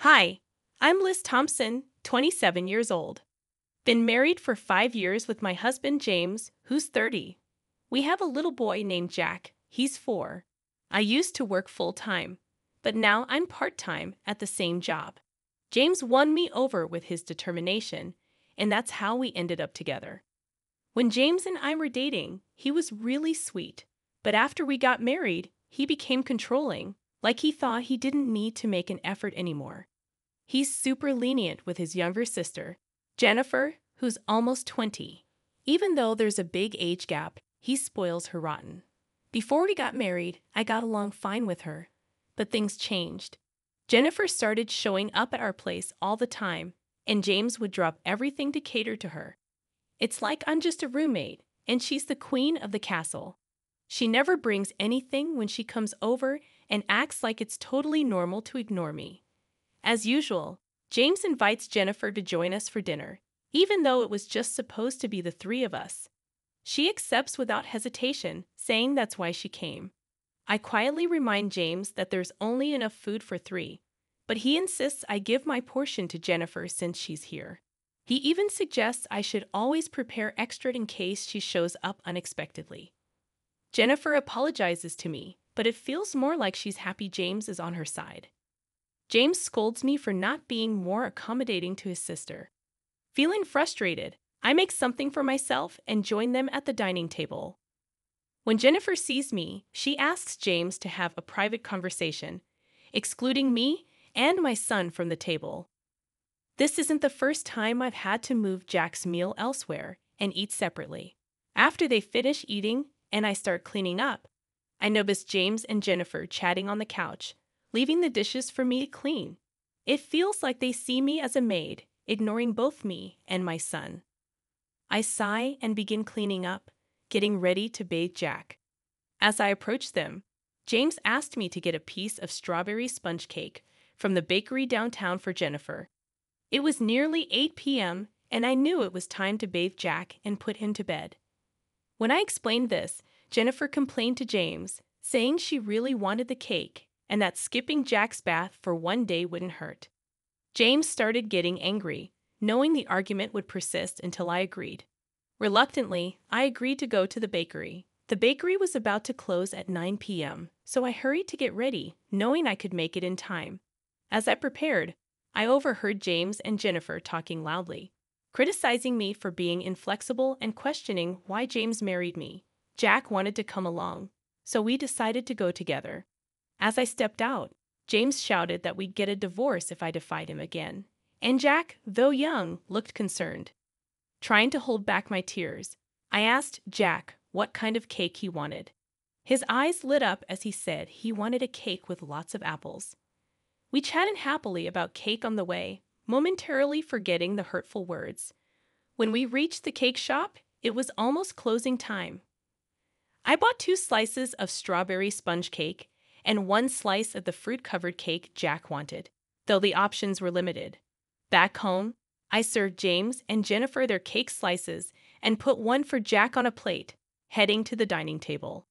Hi, I'm Liz Thompson, 27 years old. Been married for 5 years with my husband James, who's 30. We have a little boy named Jack. He's 4. I used to work full-time, but now I'm part-time at the same job. James won me over with his determination, and that's how we ended up together. When James and I were dating, he was really sweet, but after we got married, he became controlling, like he thought he didn't need to make an effort anymore. He's super lenient with his younger sister, Jennifer, who's almost 20. Even though there's a big age gap, he spoils her rotten. Before we got married, I got along fine with her, but things changed. Jennifer started showing up at our place all the time, and James would drop everything to cater to her. It's like I'm just a roommate, and she's the queen of the castle. She never brings anything when she comes over and acts like it's totally normal to ignore me. As usual, James invites Jennifer to join us for dinner, even though it was just supposed to be the three of us. She accepts without hesitation, saying that's why she came. I quietly remind James that there's only enough food for 3, but he insists I give my portion to Jennifer since she's here. He even suggests I should always prepare extra in case she shows up unexpectedly. Jennifer apologizes to me, but it feels more like she's happy James is on her side. James scolds me for not being more accommodating to his sister. Feeling frustrated, I make something for myself and join them at the dining table. When Jennifer sees me, she asks James to have a private conversation, excluding me and my son from the table. This isn't the first time I've had to move Jack's meal elsewhere and eat separately. After they finish eating and I start cleaning up, I notice James and Jennifer chatting on the couch, leaving the dishes for me to clean. It feels like they see me as a maid, ignoring both me and my son. I sigh and begin cleaning up, getting ready to bathe Jack. As I approach them, James asked me to get a piece of strawberry sponge cake from the bakery downtown for Jennifer. It was nearly 8 p.m., and I knew it was time to bathe Jack and put him to bed. When I explained this, Jennifer complained to James, saying she really wanted the cake and that skipping Jack's bath for one day wouldn't hurt. James started getting angry, knowing the argument would persist until I agreed. Reluctantly, I agreed to go to the bakery. The bakery was about to close at 9 p.m., so I hurried to get ready, knowing I could make it in time. As I prepared, I overheard James and Jennifer talking loudly, criticizing me for being inflexible and questioning why James married me. Jack wanted to come along, so we decided to go together. As I stepped out, James shouted that we'd get a divorce if I defied him again, and Jack, though young, looked concerned. Trying to hold back my tears, I asked Jack what kind of cake he wanted. His eyes lit up as he said he wanted a cake with lots of apples. We chatted happily about cake on the way, momentarily forgetting the hurtful words. When we reached the cake shop, it was almost closing time. I bought 2 slices of strawberry sponge cake and 1 slice of the fruit-covered cake Jack wanted, though the options were limited. Back home, I served James and Jennifer their cake slices and put one for Jack on a plate, heading to the dining table.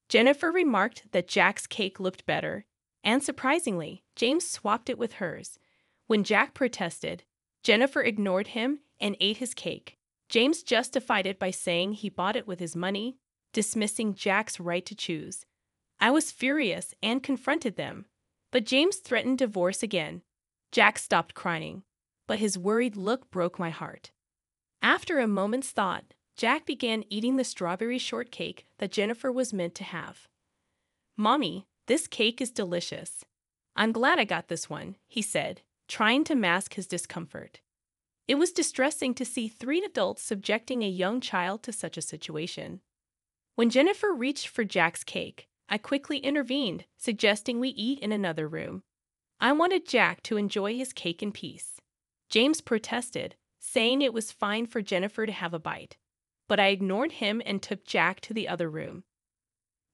Jennifer remarked that Jack's cake looked better, and surprisingly, James swapped it with hers. When Jack protested, Jennifer ignored him and ate his cake. James justified it by saying he bought it with his money, dismissing Jack's right to choose. I was furious and confronted them, but James threatened divorce again. Jack stopped crying, but his worried look broke my heart. After a moment's thought, Jack began eating the strawberry shortcake that Jennifer was meant to have. "Mommy, this cake is delicious. I'm glad I got this one," he said, trying to mask his discomfort. It was distressing to see 3 adults subjecting a young child to such a situation. When Jennifer reached for Jack's cake, I quickly intervened, suggesting we eat in another room. I wanted Jack to enjoy his cake in peace. James protested, saying it was fine for Jennifer to have a bite, but I ignored him and took Jack to the other room.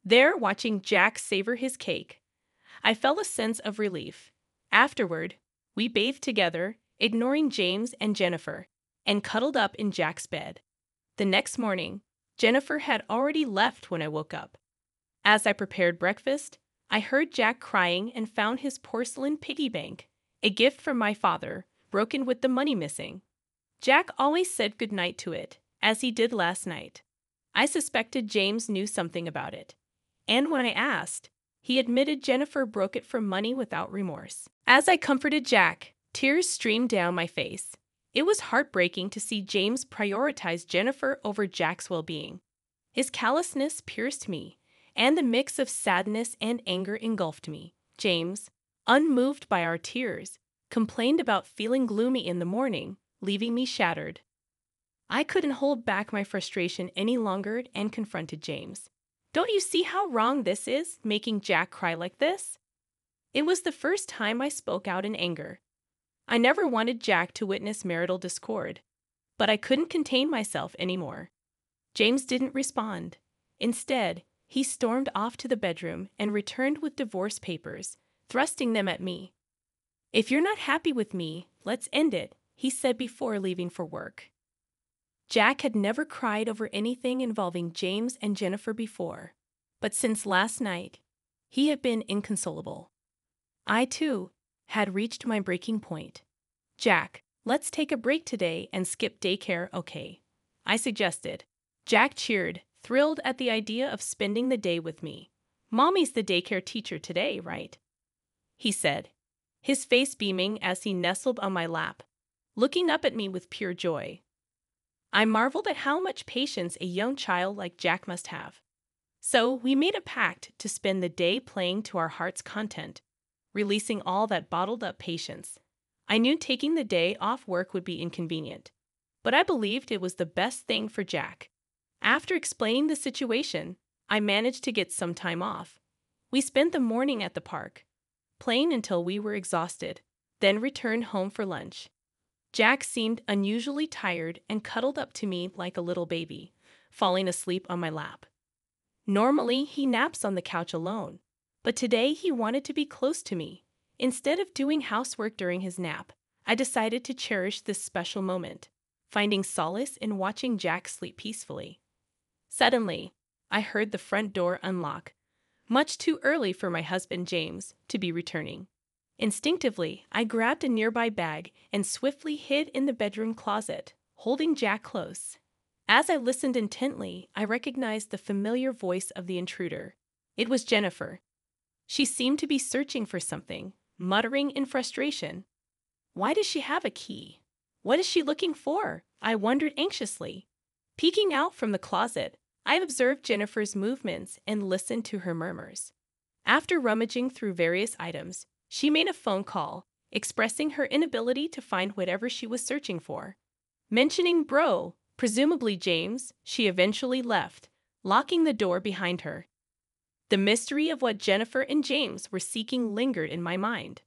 There, watching Jack savor his cake, I felt a sense of relief. Afterward, we bathed together, ignoring James and Jennifer, and cuddled up in Jack's bed. The next morning, Jennifer had already left when I woke up. As I prepared breakfast, I heard Jack crying and found his porcelain piggy bank A gift from my father, broken with the money missing. Jack always said goodnight to it, as he did last night. I suspected James knew something about it. And when I asked, he admitted Jennifer broke it for money without remorse. As I comforted Jack, tears streamed down my face. It was heartbreaking to see James prioritize Jennifer over Jack's well-being. His callousness pierced me, and the mix of sadness and anger engulfed me. James, unmoved by our tears, complained about feeling gloomy in the morning, leaving me shattered. I couldn't hold back my frustration any longer and confronted James. Don't you see how wrong this is, making Jack cry like this? It was the first time I spoke out in anger. I never wanted Jack to witness marital discord, but I couldn't contain myself anymore. James didn't respond. Instead, he stormed off to the bedroom and returned with divorce papers, thrusting them at me. "If you're not happy with me, let's end it," he said before leaving for work. Jack had never cried over anything involving James and Jennifer before, but since last night, he had been inconsolable. I, too, had reached my breaking point. "Jack, let's take a break today and skip daycare, okay?" I suggested. Jack cheered, thrilled at the idea of spending the day with me. "Mommy's the daycare teacher today, right?" he said, his face beaming as he nestled on my lap, looking up at me with pure joy. I marveled at how much patience a young child like Jack must have. So we made a pact to spend the day playing to our heart's content, releasing all that bottled-up patience. I knew taking the day off work would be inconvenient, but I believed it was the best thing for Jack. After explaining the situation, I managed to get some time off. We spent the morning at the park, playing until we were exhausted, then returned home for lunch. Jack seemed unusually tired and cuddled up to me like a little baby, falling asleep on my lap. Normally, he naps on the couch alone, but today he wanted to be close to me. Instead of doing housework during his nap, I decided to cherish this special moment, finding solace in watching Jack sleep peacefully. Suddenly, I heard the front door unlock, much too early for my husband James to be returning. Instinctively, I grabbed a nearby bag and swiftly hid in the bedroom closet, holding Jack close. As I listened intently, I recognized the familiar voice of the intruder. It was Jennifer. She seemed to be searching for something, muttering in frustration. Why does she have a key? What is she looking for? I wondered anxiously. Peeking out from the closet, I observed Jennifer's movements and listened to her murmurs. After rummaging through various items, she made a phone call, expressing her inability to find whatever she was searching for. Mentioning bro, presumably James, she eventually left, locking the door behind her. The mystery of what Jennifer and James were seeking lingered in my mind.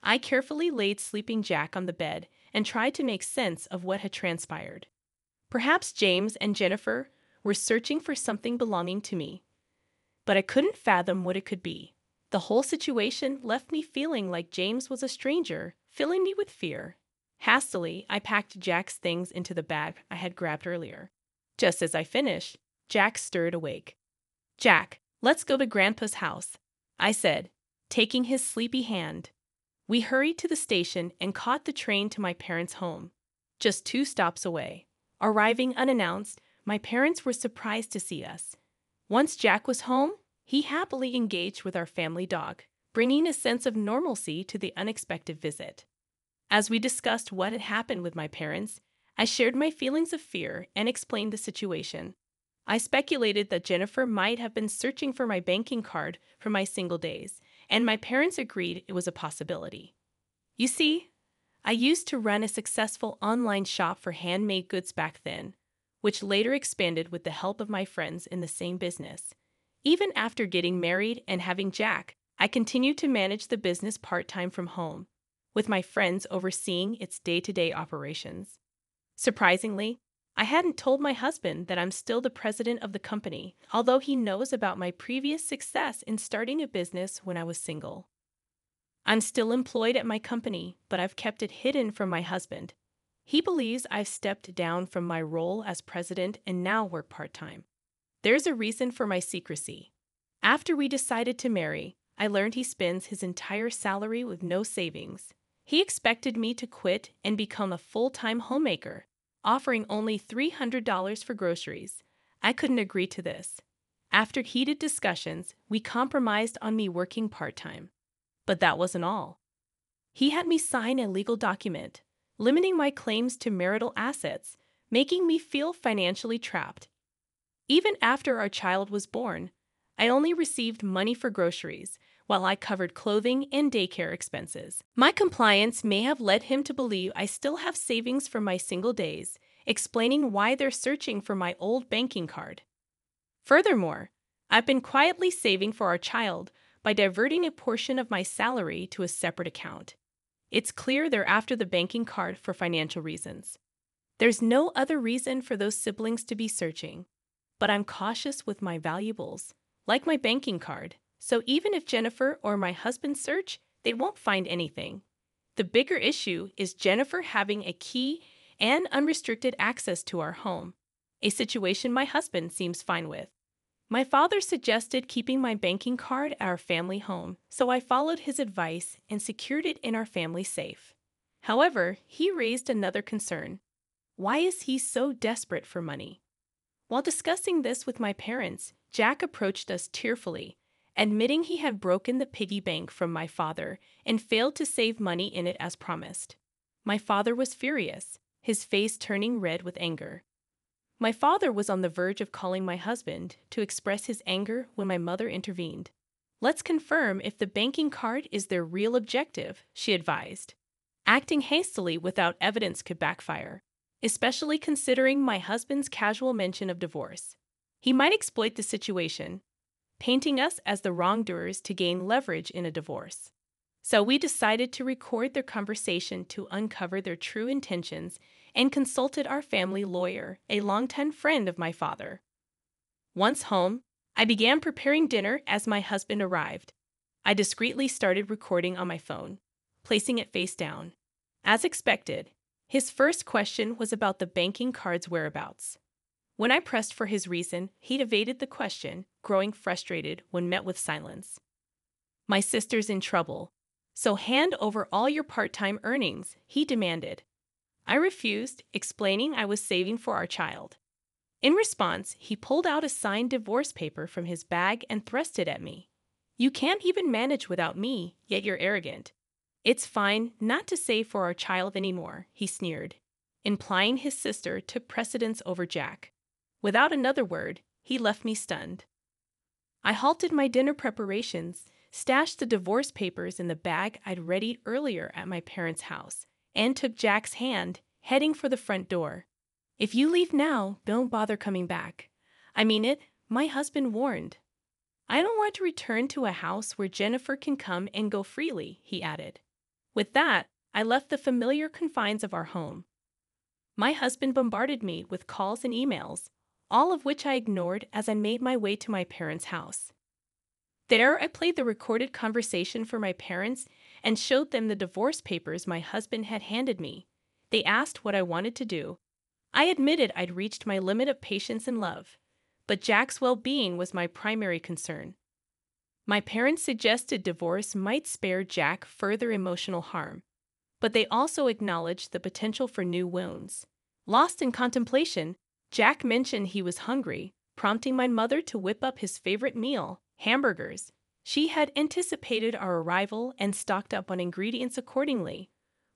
I carefully laid sleeping Jack on the bed and tried to make sense of what had transpired. Perhaps James and Jennifer were searching for something belonging to me, but I couldn't fathom what it could be. The whole situation left me feeling like James was a stranger, filling me with fear. Hastily, I packed Jack's things into the bag I had grabbed earlier. Just as I finished, Jack stirred awake. "Jack, let's go to Grandpa's house," I said, taking his sleepy hand. We hurried to the station and caught the train to my parents' home, just 2 stops away. Arriving unannounced, my parents were surprised to see us. Once Jack was home, he happily engaged with our family dog, bringing a sense of normalcy to the unexpected visit. As we discussed what had happened with my parents, I shared my feelings of fear and explained the situation. I speculated that Jennifer might have been searching for my banking card for my single days, and my parents agreed it was a possibility. You see, I used to run a successful online shop for handmade goods back then, which later expanded with the help of my friends in the same business. Even after getting married and having Jack, I continued to manage the business part-time from home, with my friends overseeing its day-to-day operations. Surprisingly, I hadn't told my husband that I'm still the president of the company, although he knows about my previous success in starting a business when I was single. I'm still employed at my company, but I've kept it hidden from my husband. He believes I've stepped down from my role as president and now work part-time. There's a reason for my secrecy. After we decided to marry, I learned he spends his entire salary with no savings. He expected me to quit and become a full-time homemaker, offering only $300 for groceries. I couldn't agree to this. After heated discussions, we compromised on me working part-time. But that wasn't all. He had me sign a legal document, limiting my claims to marital assets, making me feel financially trapped. Even after our child was born, I only received money for groceries, while I covered clothing and daycare expenses. My compliance may have led him to believe I still have savings from my single days, explaining why they're searching for my old banking card. Furthermore, I've been quietly saving for our child by diverting a portion of my salary to a separate account. It's clear they're after the banking card for financial reasons. There's no other reason for those siblings to be searching, but I'm cautious with my valuables, like my banking card, so even if Jennifer or my husband search, they won't find anything. The bigger issue is Jennifer having a key and unrestricted access to our home, a situation my husband seems fine with. My father suggested keeping my banking card at our family home, so I followed his advice and secured it in our family safe. However, he raised another concern. Why is he so desperate for money? While discussing this with my parents, Jack approached us tearfully, admitting he had broken the piggy bank from my father and failed to save money in it as promised. My father was furious, his face turning red with anger. My father was on the verge of calling my husband to express his anger when my mother intervened. Let's confirm if the banking card is their real objective, she advised. Acting hastily without evidence could backfire, especially considering my husband's casual mention of divorce. He might exploit the situation, painting us as the wrongdoers to gain leverage in a divorce. So we decided to record their conversation to uncover their true intentions and consulted our family lawyer, a longtime friend of my father. Once home, I began preparing dinner as my husband arrived. I discreetly started recording on my phone, placing it face down. As expected, his first question was about the banking card's whereabouts. When I pressed for his reason, he evaded the question, growing frustrated when met with silence. My sister's in trouble, so hand over all your part-time earnings, he demanded. I refused, explaining I was saving for our child. In response, he pulled out a signed divorce paper from his bag and thrust it at me. You can't even manage without me, yet you're arrogant. It's fine not to save for our child anymore, he sneered, implying his sister took precedence over Jack. Without another word, he left me stunned. I halted my dinner preparations, stashed the divorce papers in the bag I'd readied earlier at my parents' house, and took Jack's hand, heading for the front door. If you leave now, don't bother coming back. I mean it, my husband warned. I don't want to return to a house where Jennifer can come and go freely, he added. With that, I left the familiar confines of our home. My husband bombarded me with calls and emails, all of which I ignored as I made my way to my parents' house. There, I played the recorded conversation for my parents and showed them the divorce papers my husband had handed me. They asked what I wanted to do. I admitted I'd reached my limit of patience and love, but Jack's well-being was my primary concern. My parents suggested divorce might spare Jack further emotional harm, but they also acknowledged the potential for new wounds. Lost in contemplation, Jack mentioned he was hungry, prompting my mother to whip up his favorite meal, hamburgers. She had anticipated our arrival and stocked up on ingredients accordingly,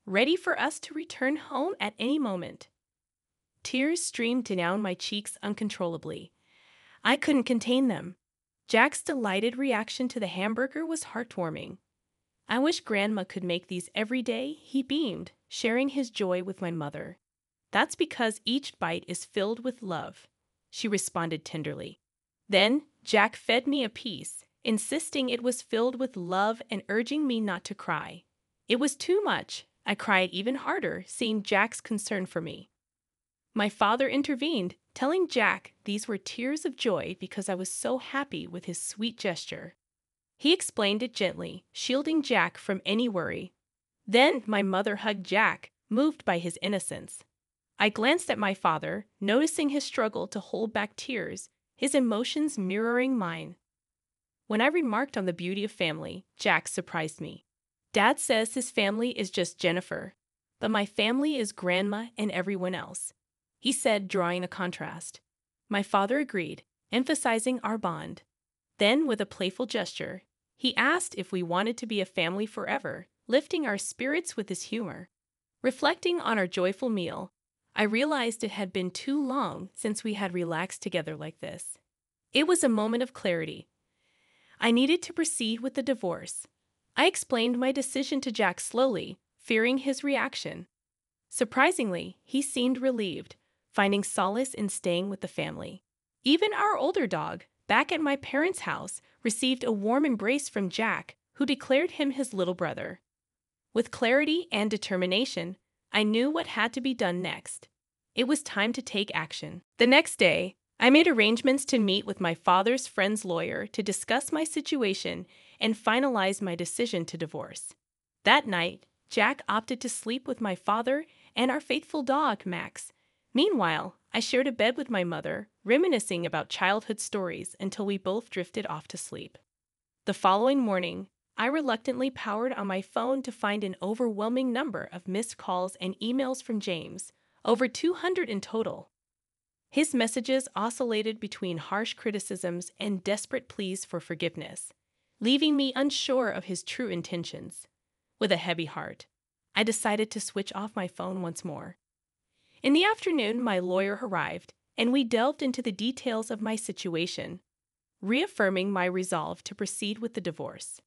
ready for us to return home at any moment. Tears streamed down my cheeks uncontrollably. I couldn't contain them. Jack's delighted reaction to the hamburger was heartwarming. I wish Grandma could make these every day, he beamed, sharing his joy with my mother. That's because each bite is filled with love, she responded tenderly. Then, Jack fed me a piece, insisting it was filled with love and urging me not to cry. It was too much. I cried even harder, seeing Jack's concern for me. My father intervened, telling Jack these were tears of joy because I was so happy with his sweet gesture. He explained it gently, shielding Jack from any worry. Then my mother hugged Jack, moved by his innocence. I glanced at my father, noticing his struggle to hold back tears, his emotions mirroring mine. When I remarked on the beauty of family, Jack surprised me. Dad says his family is just Jennifer, but my family is Grandma and everyone else, he said, drawing a contrast. My father agreed, emphasizing our bond. Then, with a playful gesture, he asked if we wanted to be a family forever, lifting our spirits with his humor. Reflecting on our joyful meal, I realized it had been too long since we had relaxed together like this. It was a moment of clarity. I needed to proceed with the divorce. I explained my decision to Jack slowly, fearing his reaction. Surprisingly, he seemed relieved, finding solace in staying with the family. Even our older dog, back at my parents' house, received a warm embrace from Jack, who declared him his little brother. With clarity and determination, I knew what had to be done next. It was time to take action. The next day, I made arrangements to meet with my father's friend's lawyer to discuss my situation and finalize my decision to divorce. That night, Jack opted to sleep with my father and our faithful dog, Max. Meanwhile, I shared a bed with my mother, reminiscing about childhood stories until we both drifted off to sleep. The following morning, I reluctantly powered on my phone to find an overwhelming number of missed calls and emails from James, over 200 in total. His messages oscillated between harsh criticisms and desperate pleas for forgiveness, leaving me unsure of his true intentions. With a heavy heart, I decided to switch off my phone once more. In the afternoon, my lawyer arrived, and we delved into the details of my situation, reaffirming my resolve to proceed with the divorce.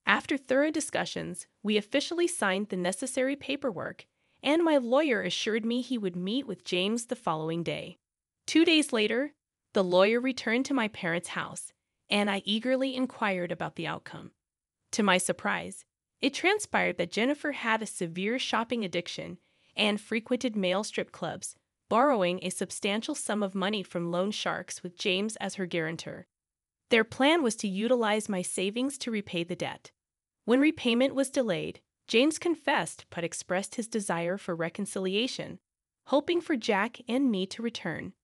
After thorough discussions, we officially signed the necessary paperwork, and my lawyer assured me he would meet with James the following day. 2 days later, the lawyer returned to my parents' house, and I eagerly inquired about the outcome. To my surprise, it transpired that Jennifer had a severe shopping addiction and frequented male strip clubs, borrowing a substantial sum of money from loan sharks with James as her guarantor. Their plan was to utilize my savings to repay the debt. When repayment was delayed, James confessed but expressed his desire for reconciliation, hoping for Jack and me to return.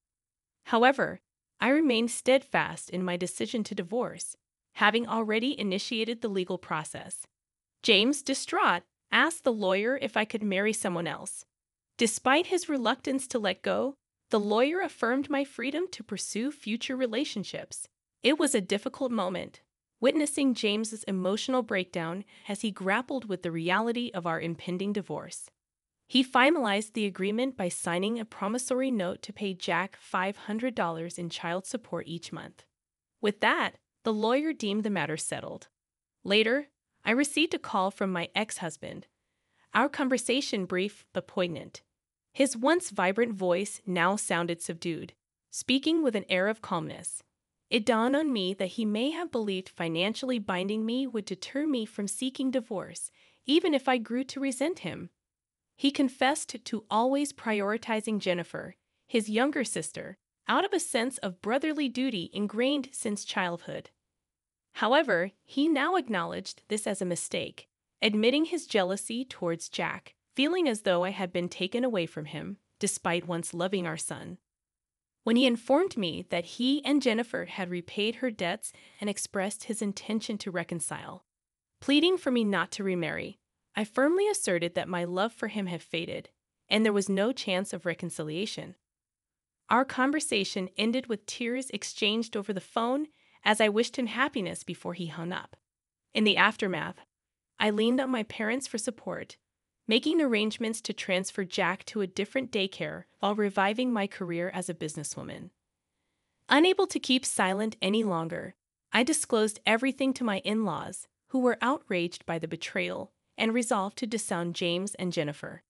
However, I remained steadfast in my decision to divorce, having already initiated the legal process. James, distraught, asked the lawyer if I could marry someone else. Despite his reluctance to let go, the lawyer affirmed my freedom to pursue future relationships. It was a difficult moment, witnessing James's emotional breakdown as he grappled with the reality of our impending divorce. He finalized the agreement by signing a promissory note to pay Jack $500 in child support each month. With that, the lawyer deemed the matter settled. Later, I received a call from my ex-husband. Our conversation brief but poignant. His once vibrant voice now sounded subdued, speaking with an air of calmness. It dawned on me that he may have believed financially binding me would deter me from seeking divorce, even if I grew to resent him. He confessed to always prioritizing Jennifer, his younger sister, out of a sense of brotherly duty ingrained since childhood. However, he now acknowledged this as a mistake, admitting his jealousy towards Jack, feeling as though I had been taken away from him, despite once loving our son. When he informed me that he and Jennifer had repaid her debts and expressed his intention to reconcile, pleading for me not to remarry, I firmly asserted that my love for him had faded, and there was no chance of reconciliation. Our conversation ended with tears exchanged over the phone as I wished him happiness before he hung up. In the aftermath, I leaned on my parents for support, making arrangements to transfer Jack to a different daycare while reviving my career as a businesswoman. Unable to keep silent any longer, I disclosed everything to my in-laws, who were outraged by the betrayal and resolved to disown James and Jennifer.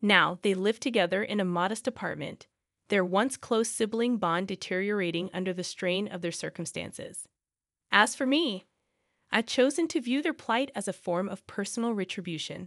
Now they lived together in a modest apartment, their once close sibling bond deteriorating under the strain of their circumstances. As for me, I'd chosen to view their plight as a form of personal retribution.